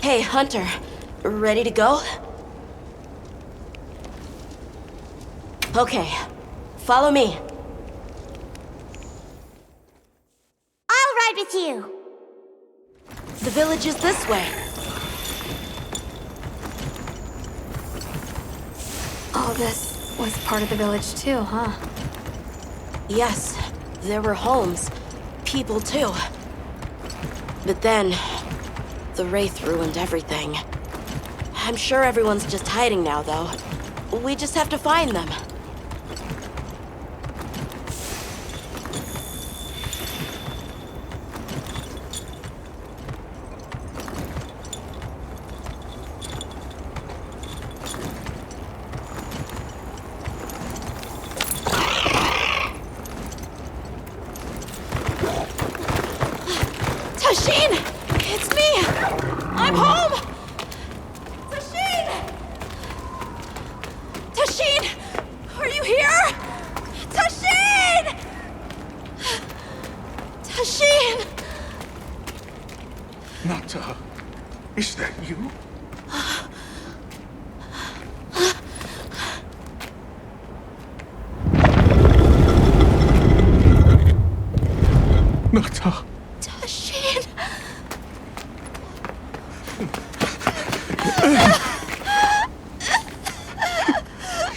Hey, Hunter. Ready to go? Okay. Follow me. I'll ride with you. The village is this way. All this was part of the village too, huh? Yes, there were homes. People too. But then, the Wraith ruined everything. I'm sure everyone's just hiding now, though. We just have to find them. Tashin! It's me! I'm home! Tashin! Tashin! Are you here? Tashin! Tashin! Nata, is that you? Nata. Tashin!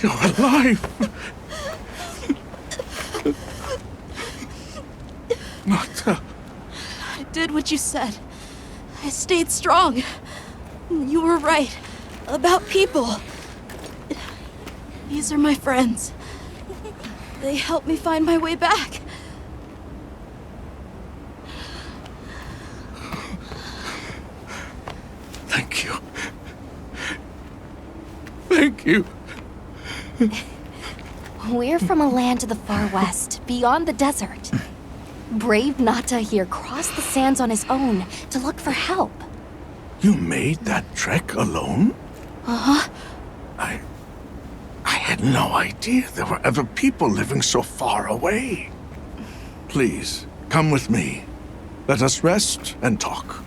You're alive! Nata. I did what you said. I stayed strong. You were right. About people. These are my friends. They helped me find my way back. Thank you. Thank you. We're from a land to the far west, beyond the desert. Brave Nata here crossed the sands on his own to look for help. You made that trek alone? Uh-huh. I had no idea there were other people living so far away. Please, come with me. Let us rest and talk.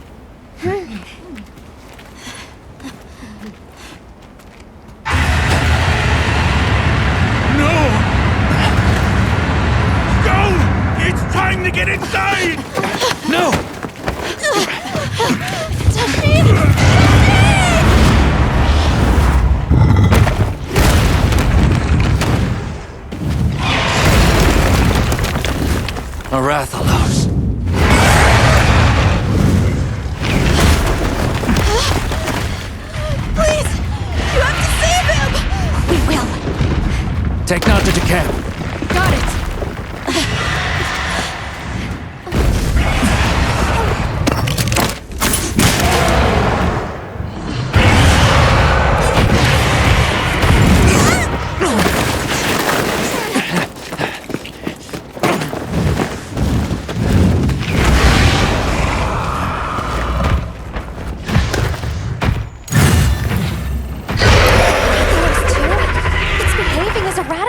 Trying to get inside! No! Arathalos. Please! You have to save him! We will. Take Nata to camp. Got it.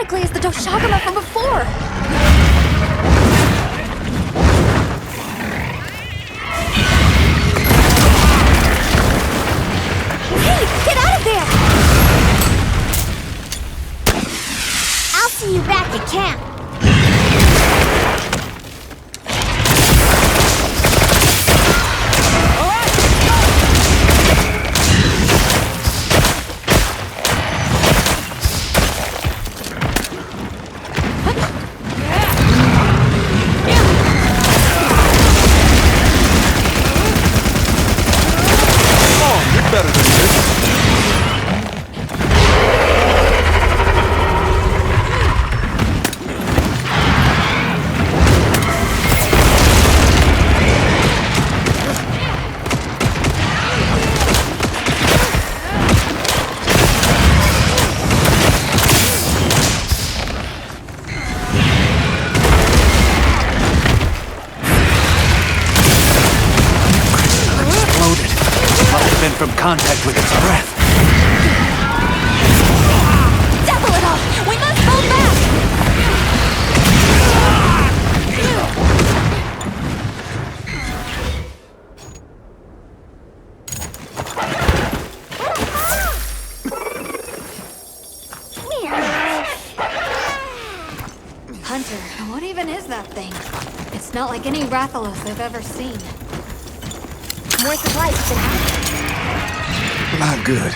As the Doshagama from before! Hey, get out of there! I'll see you back at camp. Better than this. From contact with its breath. Devil it all! We must hold back! Not like any Rathalos I've ever seen. More supplies have been added. Not good.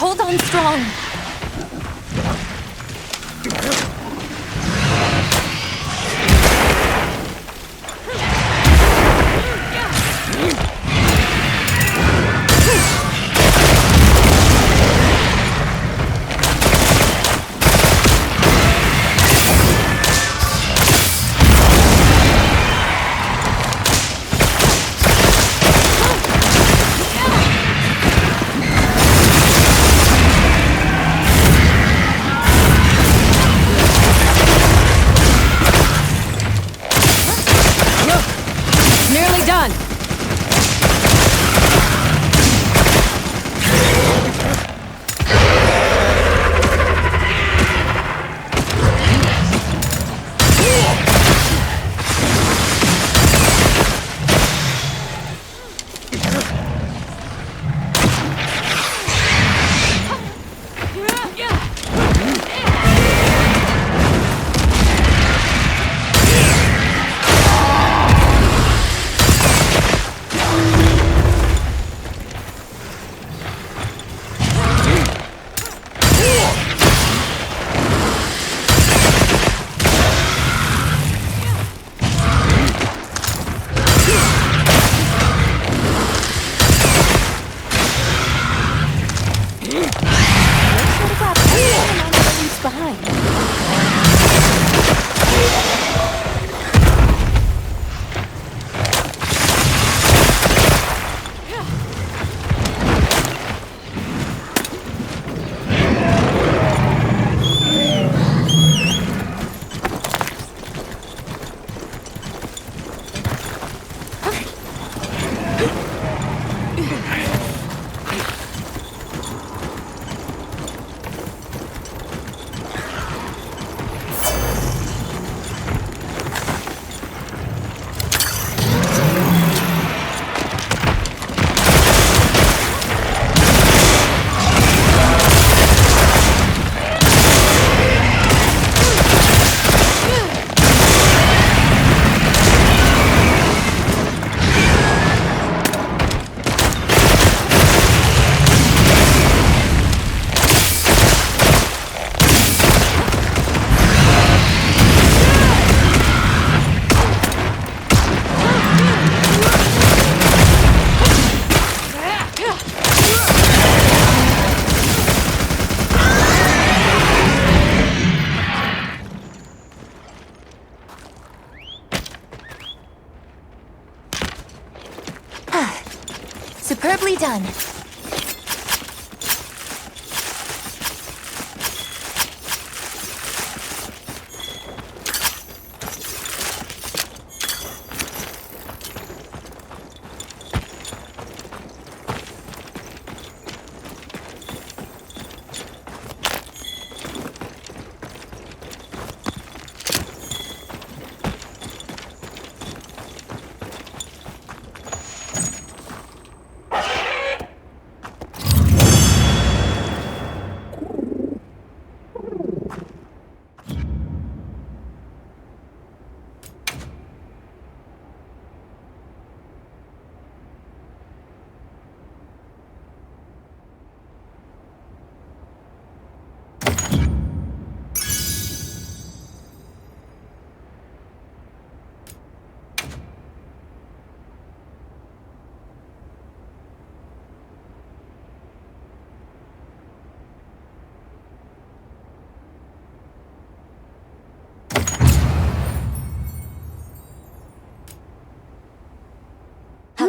Hold on strong. Nearly done. Superbly done.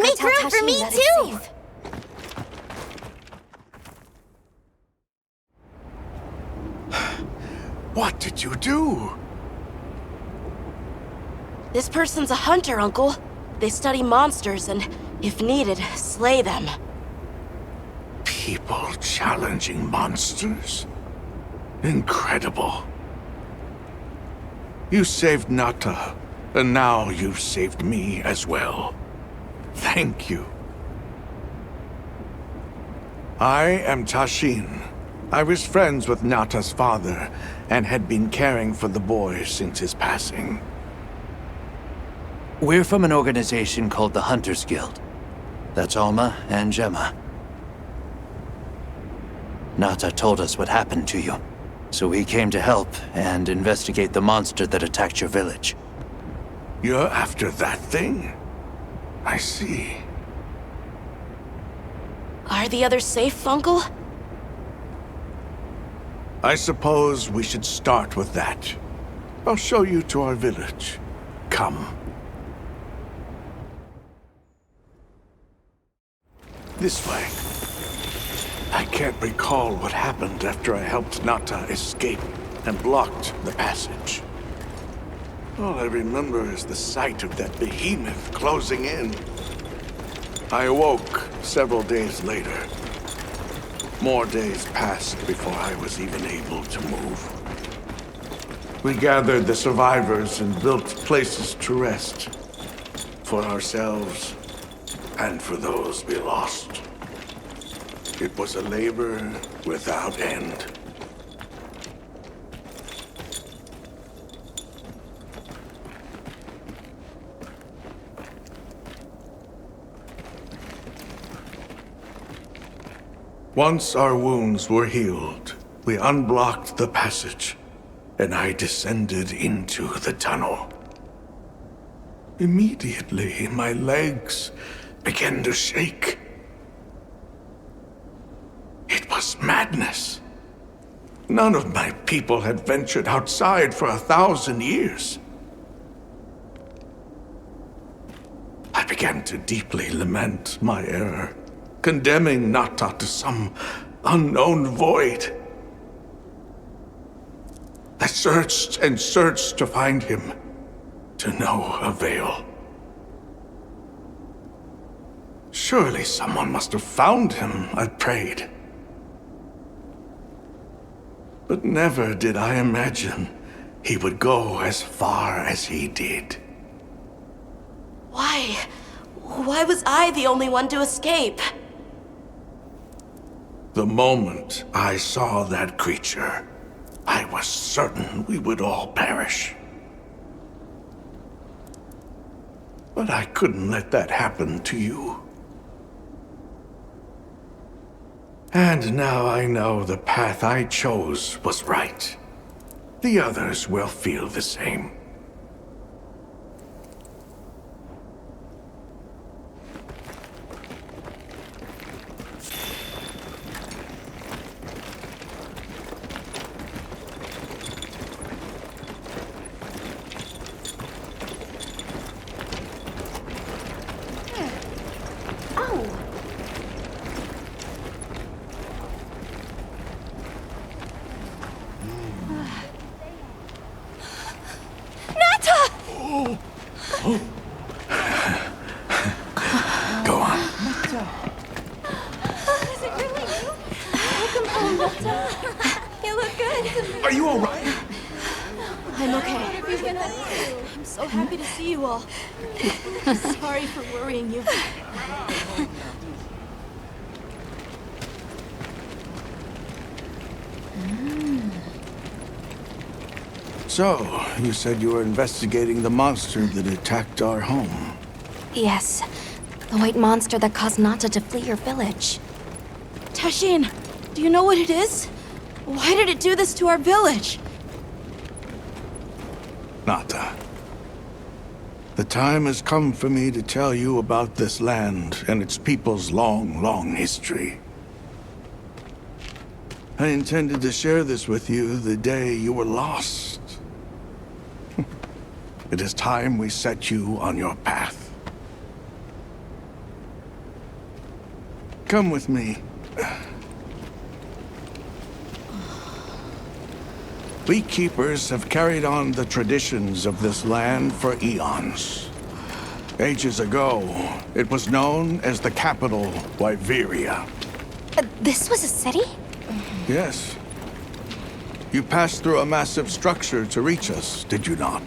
Make room for me too! What did you do? This person's a hunter, Uncle. They study monsters and, if needed, slay them. People challenging monsters? Incredible. You saved Nata, and now you've saved me as well. Thank you. I am Tashin. I was friends with Nata's father, and had been caring for the boy since his passing. We're from an organization called the Hunters Guild. That's Alma and Gemma. Nata told us what happened to you. So we came to help and investigate the monster that attacked your village. You're after that thing? I see. Are the others safe, Uncle? I suppose we should start with that. I'll show you to our village. Come. This way. I can't recall what happened after I helped Nata escape and blocked the passage. All I remember is the sight of that behemoth closing in. I awoke several days later. More days passed before I was even able to move. We gathered the survivors and built places to rest. For ourselves and for those we lost. It was a labor without end. Once our wounds were healed, we unblocked the passage, and I descended into the tunnel. Immediately, my legs began to shake. It was madness. None of my people had ventured outside for 1,000 years. I began to deeply lament my error, condemning Nata to some unknown void. I searched and searched to find him, to no avail. Surely someone must have found him, I prayed. But never did I imagine he would go as far as he did. Why? Why was I the only one to escape? The moment I saw that creature, I was certain we would all perish. But I couldn't let that happen to you. And now I know the path I chose was right. The others will feel the same. Go on. Is it really you? Welcome home, Nata. You look good. Are you all right? I'm okay. I'm so happy to see you all. Sorry for worrying you. So, you said you were investigating the monster that attacked our home. Yes, the white monster that caused Nata to flee your village. Tashin, do you know what it is? Why did it do this to our village? Nata. The time has come for me to tell you about this land and its people's long, long history. I intended to share this with you the day you were lost. It is time we set you on your path. Come with me. We keepers have carried on the traditions of this land for eons. Ages ago, it was known as the capital, Wyveria. This was a city? Yes. You passed through a massive structure to reach us, did you not?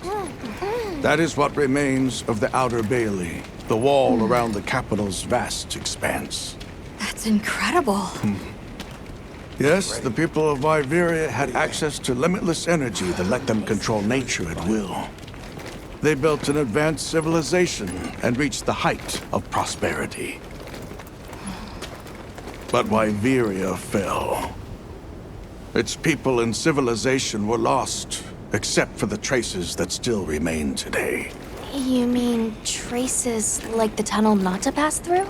That is what remains of the Outer Bailey, the wall around the capital's vast expanse. That's incredible. Yes, the people of Wyveria had access to limitless energy that let them control nature at will. They built an advanced civilization and reached the height of prosperity. But Wyveria fell. Its people and civilization were lost, except for the traces that still remain today. You mean traces like the tunnel Nata passed through?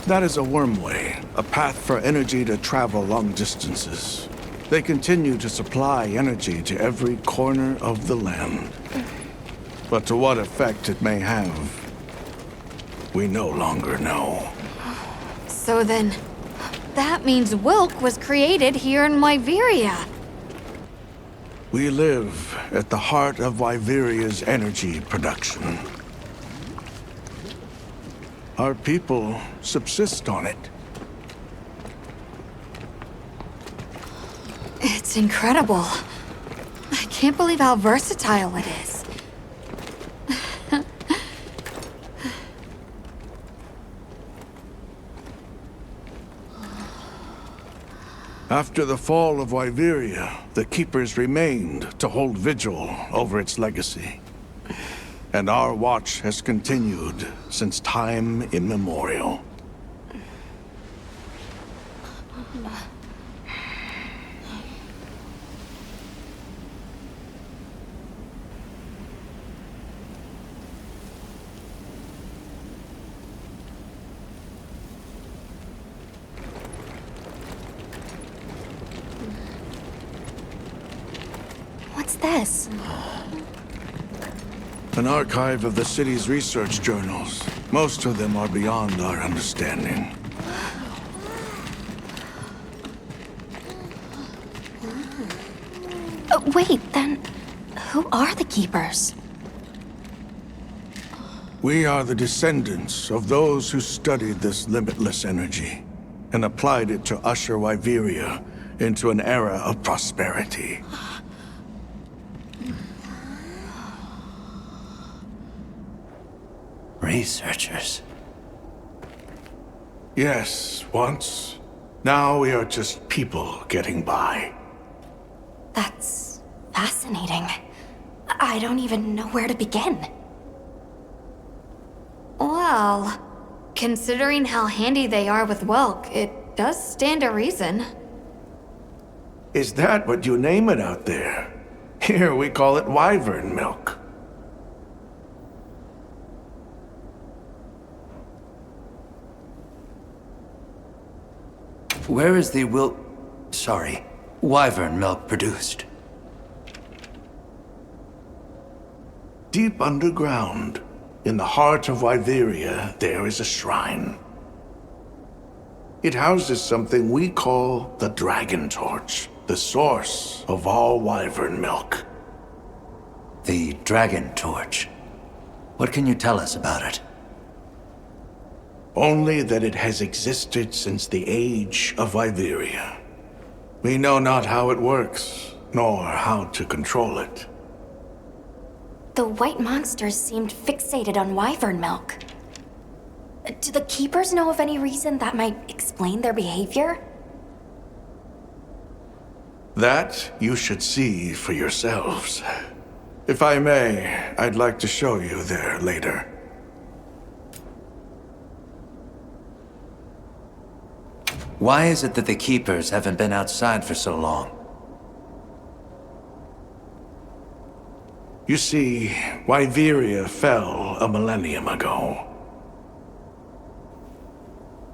That is a wormway, a path for energy to travel long distances. They continue to supply energy to every corner of the land. But to what effect it may have, we no longer know. So then, that means Wilk was created here in Wyveria. We live at the heart of Wyveria's energy production. Our people subsist on it. It's incredible. I can't believe how versatile it is. After the fall of Wyveria, the Keepers remained to hold vigil over its legacy. And our watch has continued since time immemorial. What's this? An archive of the city's research journals. Most of them are beyond our understanding. Wait, then who are the Keepers? We are the descendants of those who studied this limitless energy and applied it to usher Wyveria into an era of prosperity. Researchers. Yes, once. Now we are just people getting by. That's fascinating. I don't even know where to begin. Well, considering how handy they are with Welk, it does stand a reason. Is that what you name it out there? Here we call it wyvern milk. Where is the wyvern milk produced? Deep underground, in the heart of Wyveria, there is a shrine. It houses something we call the Dragon Torch, the source of all wyvern milk. The Dragon Torch. What can you tell us about it? Only that it has existed since the age of Wyveria. We know not how it works, nor how to control it. The white monsters seemed fixated on wyvern milk. Do the Keepers know of any reason that might explain their behavior? That you should see for yourselves. If I may, I'd like to show you there later. Why is it that the Keepers haven't been outside for so long? You see, Wyveria fell a millennium ago.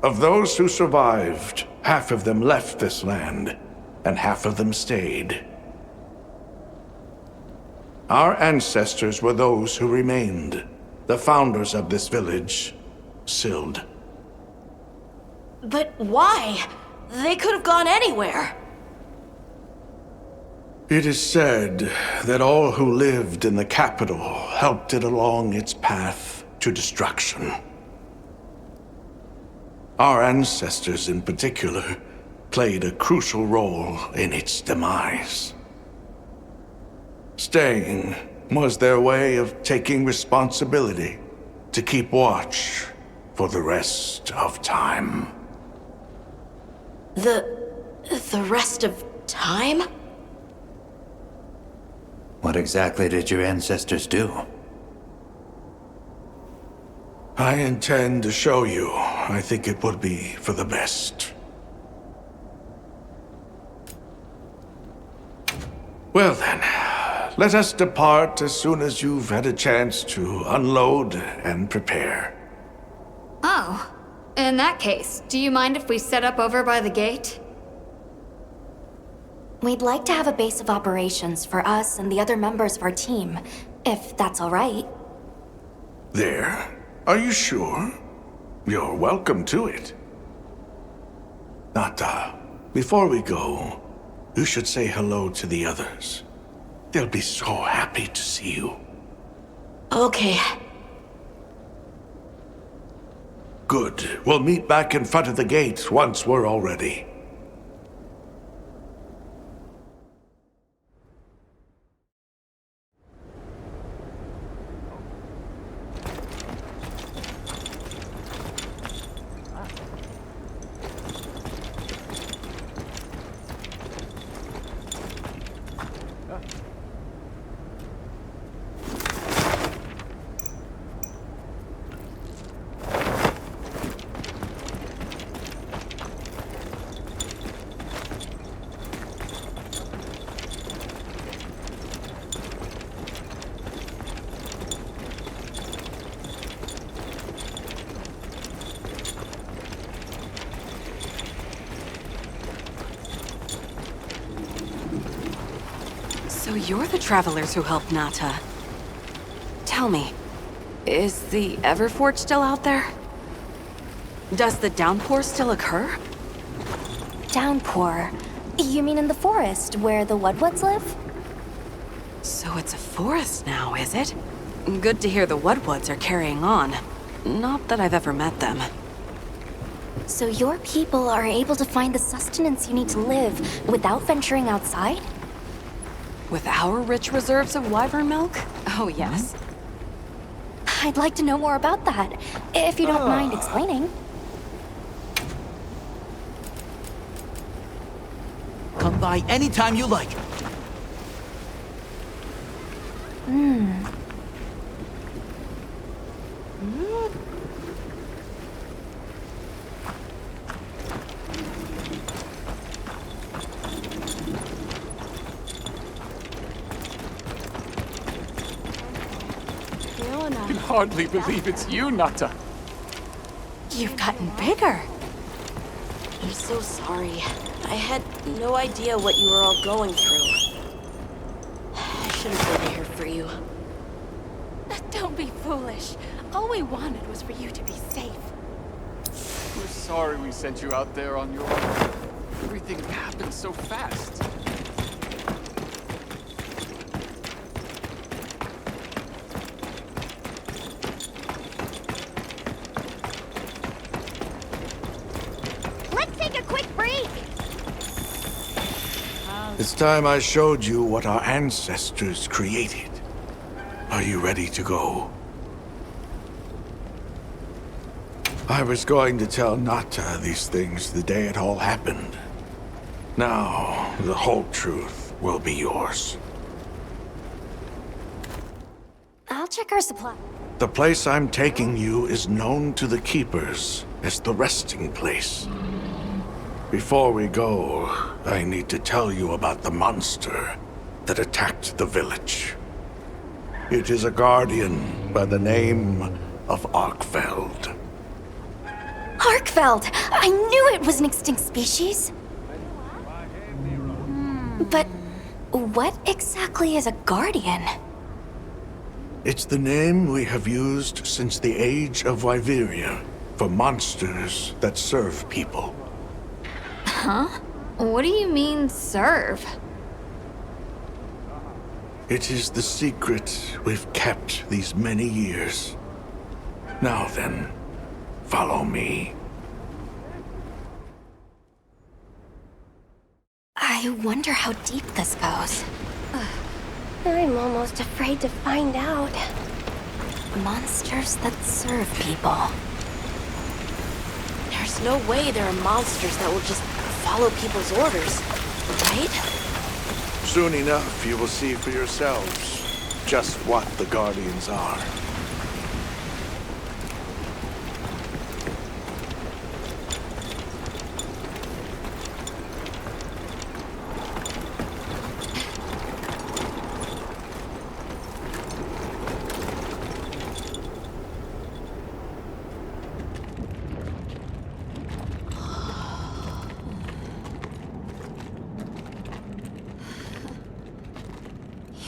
Of those who survived, half of them left this land, and half of them stayed. Our ancestors were those who remained, the founders of this village, Sild. But why? They could have gone anywhere. It is said that all who lived in the capital helped it along its path to destruction. Our ancestors in particular played a crucial role in its demise. Staying was their way of taking responsibility to keep watch for the rest of time. The rest of time? What exactly did your ancestors do? I intend to show you. I think it would be for the best. Well then, let us depart as soon as you've had a chance to unload and prepare. Oh, in that case, do you mind if we set up over by the gate? We'd like to have a base of operations for us and the other members of our team, if that's all right. There? Are you sure? You're welcome to it. Nata, before we go, you should say hello to the others. They'll be so happy to see you. Okay. Good. We'll meet back in front of the gate once we're all ready. So you're the travelers who helped Nata. Tell me, is the Everforge still out there? Does the downpour still occur? Downpour? You mean in the forest, where the Woodwoods live? So it's a forest now, is it? Good to hear the Woodwoods are carrying on. Not that I've ever met them. So your people are able to find the sustenance you need to live without venturing outside? With our rich reserves of wyvern milk? Oh, yes. I'd like to know more about that, if you don't mind explaining. Come by anytime you like. I can hardly believe it's you, Nata. You've gotten bigger. I'm so sorry. I had no idea what you were all going through. I should have been here for you. Don't be foolish. All we wanted was for you to be safe. We're sorry we sent you out there on your own. Everything happened so fast. Let's take a quick break. It's time I showed you what our ancestors created. Are you ready to go? I was going to tell Nata these things the day it all happened. Now, the whole truth will be yours. I'll check our supply. The place I'm taking you is known to the Keepers as the resting place. Before we go, I need to tell you about the monster that attacked the village. It is a guardian by the name of Arkfeld. Arkfeld! I knew it was an extinct species! But what exactly is a guardian? It's the name we have used since the age of Wyveria for monsters that serve people. What do you mean, serve? It is the secret we've kept these many years. Now then, follow me. I wonder how deep this goes. I'm almost afraid to find out. Monsters that serve people. There's no way there are monsters that will just follow people's orders, right? Soon enough, you will see for yourselves just what the Guardians are.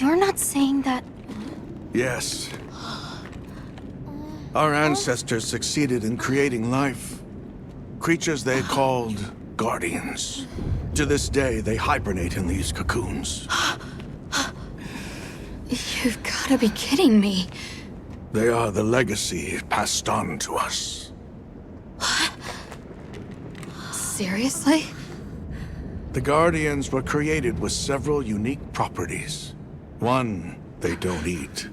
You're not saying that... Yes. Our ancestors succeeded in creating life. Creatures they called guardians. To this day, they hibernate in these cocoons. You've gotta be kidding me. They are the legacy passed on to us. Seriously? The Guardians were created with several unique properties. One, they don't eat.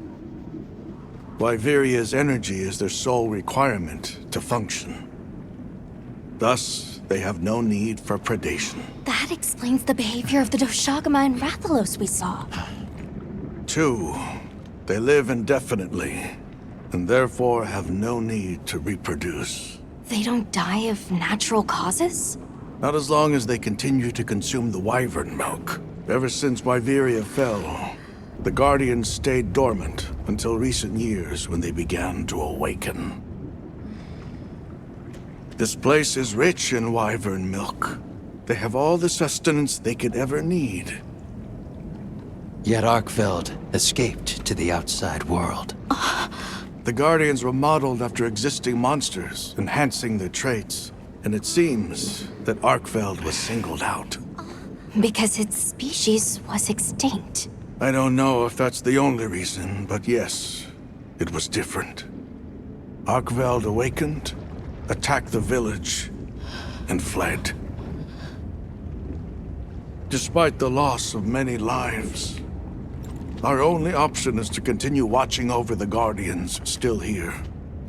Wyveria's energy is their sole requirement to function. Thus, they have no need for predation. That explains the behavior of the Doshagama and Rathalos we saw. Two, they live indefinitely, and therefore have no need to reproduce. They don't die of natural causes? Not as long as they continue to consume the wyvern milk. Ever since Wyveria fell, the Guardians stayed dormant until recent years when they began to awaken. This place is rich in wyvern milk. They have all the sustenance they could ever need. Yet Arkfeld escaped to the outside world. The Guardians were modeled after existing monsters, enhancing their traits. And it seems that Arkfeld was singled out. Because its species was extinct. I don't know if that's the only reason, but yes, it was different. Arkfeld awakened, attacked the village, and fled. Despite the loss of many lives, our only option is to continue watching over the Guardians still here.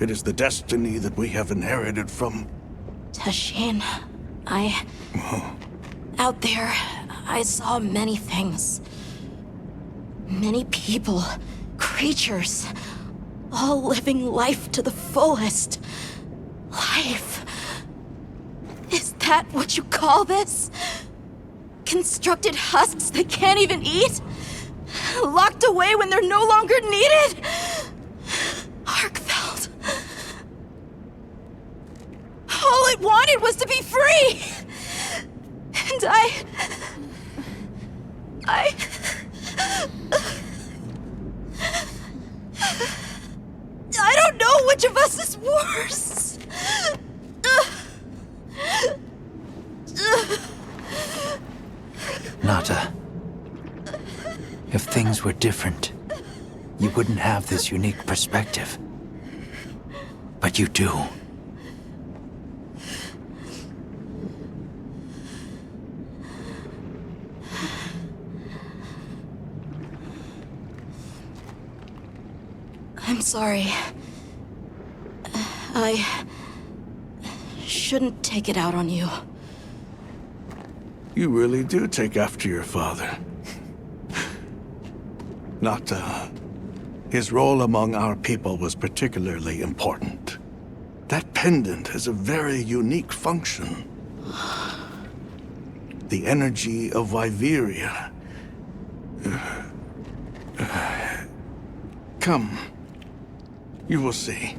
It is the destiny that we have inherited from... Tashin, out there, I saw many things. Many people, creatures, all living life to the fullest. Life. Is that what you call this? Constructed husks they can't even eat? Locked away when they're no longer needed? Arkfeld. All it wanted was to be free! And I don't know which of us is worse. Nata, if things were different, you wouldn't have this unique perspective. But you do. I'm sorry. I shouldn't take it out on you. You really do take after your father. Nata, his role among our people was particularly important. That pendant has a very unique function. The energy of Wyveria. Come. You will see.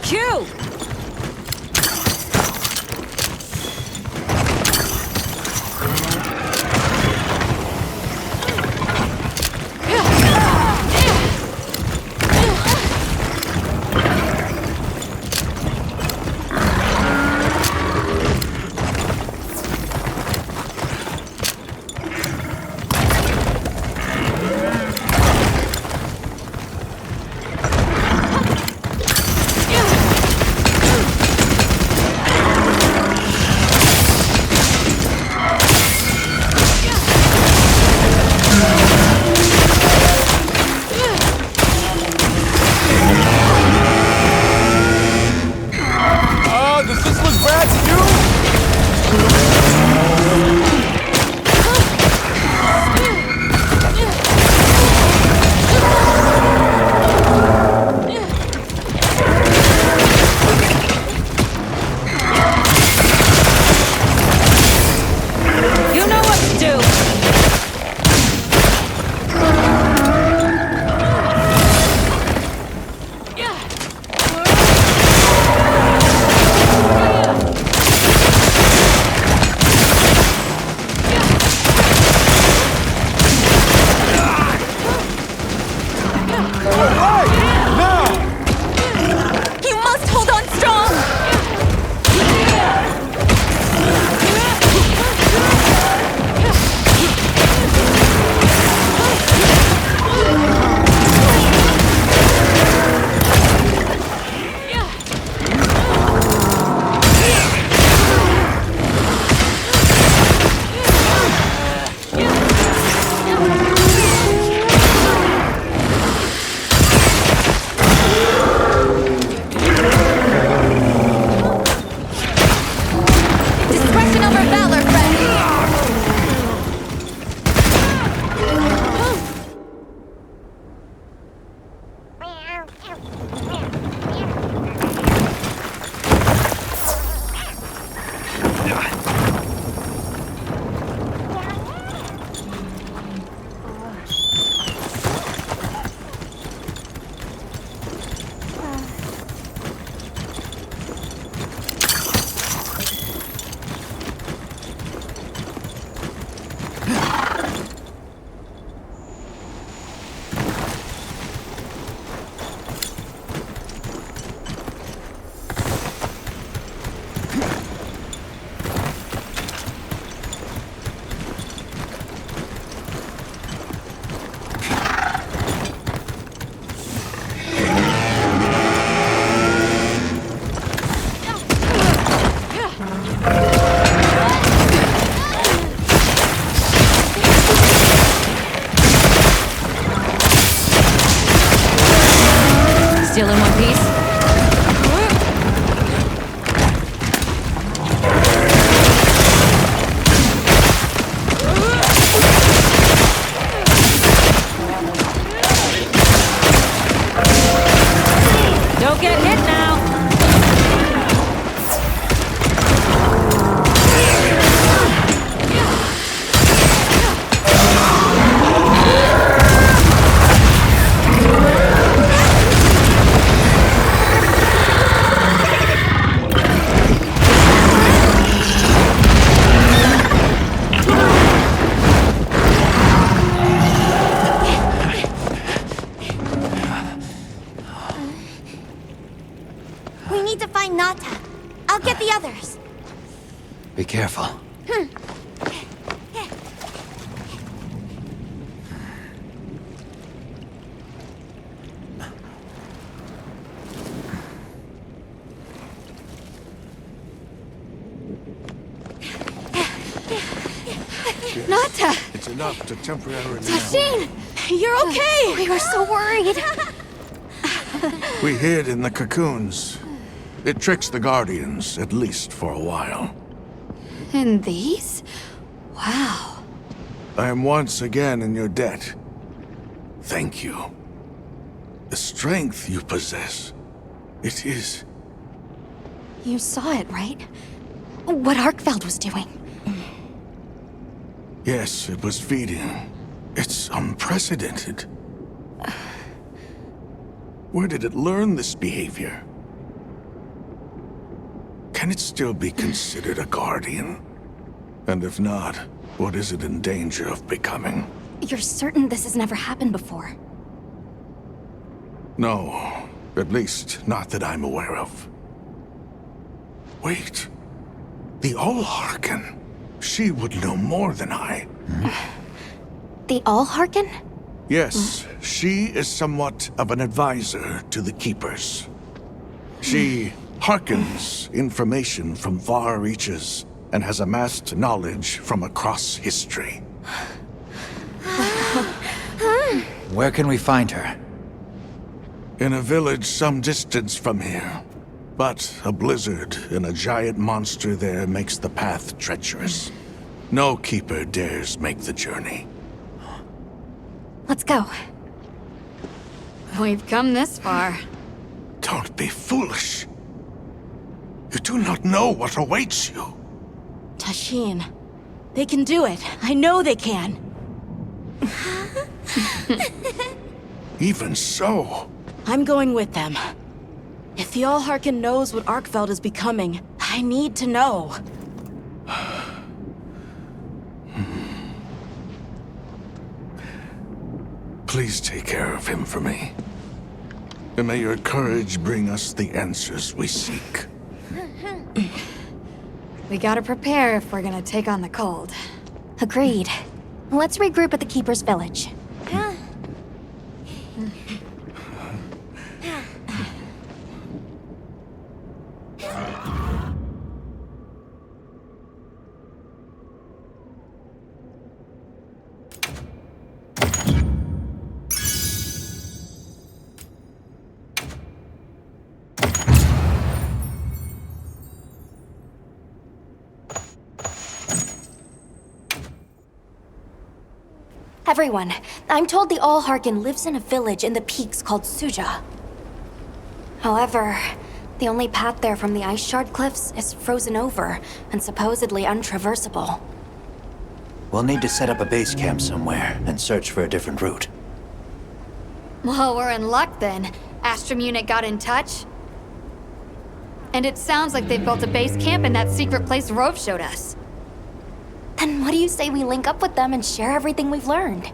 Q! Does this look bad to you? You know what to do! You must hold on strong! Discretion over valor, friend! Still in one piece? Don't get hit now! We need to find Nata. I'll get the others. Be careful. Nata! It's enough to temporarily... Tashin! You're okay! We were so worried. We hid in the cocoons. It tricks the Guardians, at least for a while. And these? Wow. I am once again in your debt. Thank you. The strength you possess, it is... You saw it, right? What Arkfeld was doing. Yes, it was feeding. It's unprecedented. Where did it learn this behavior? can it still be considered a guardian? And if not, what is it in danger of becoming? You're certain this has never happened before? No, at least not that I'm aware of. Wait, the All-Harken. She would know more than I. The All-Harken? Yes, she is somewhat of an advisor to the Keepers. She hearkens information from far reaches and has amassed knowledge from across history. Where can we find her? In a village some distance from here. But a blizzard and a giant monster there makes the path treacherous. No Keeper dares make the journey. Let's go. We've come this far. Don't be foolish. You do not know what awaits you. Tashin. They can do it. I know they can. Even so, I'm going with them. If the All-Harken knows what Arkfeld is becoming, I need to know. please take care of him for me. And may your courage bring us the answers we seek. We gotta prepare if we're gonna take on the cold. Agreed. Let's regroup at the Keeper's village. Everyone, I'm told the All-Harken lives in a village in the peaks called Suja. However, the only path there from the Ice Shard Cliffs is frozen over and supposedly untraversable. We'll need to set up a base camp somewhere and search for a different route. Well, we're in luck then. Astrum unit got in touch. And it sounds like they've built a base camp in that secret place Rove showed us. Then what do you say we link up with them and share everything we've learned?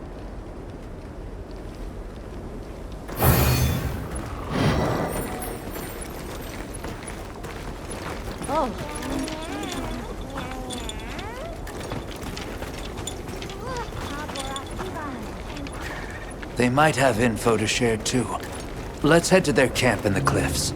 Oh. They might have info to share too. Let's head to their camp in the cliffs.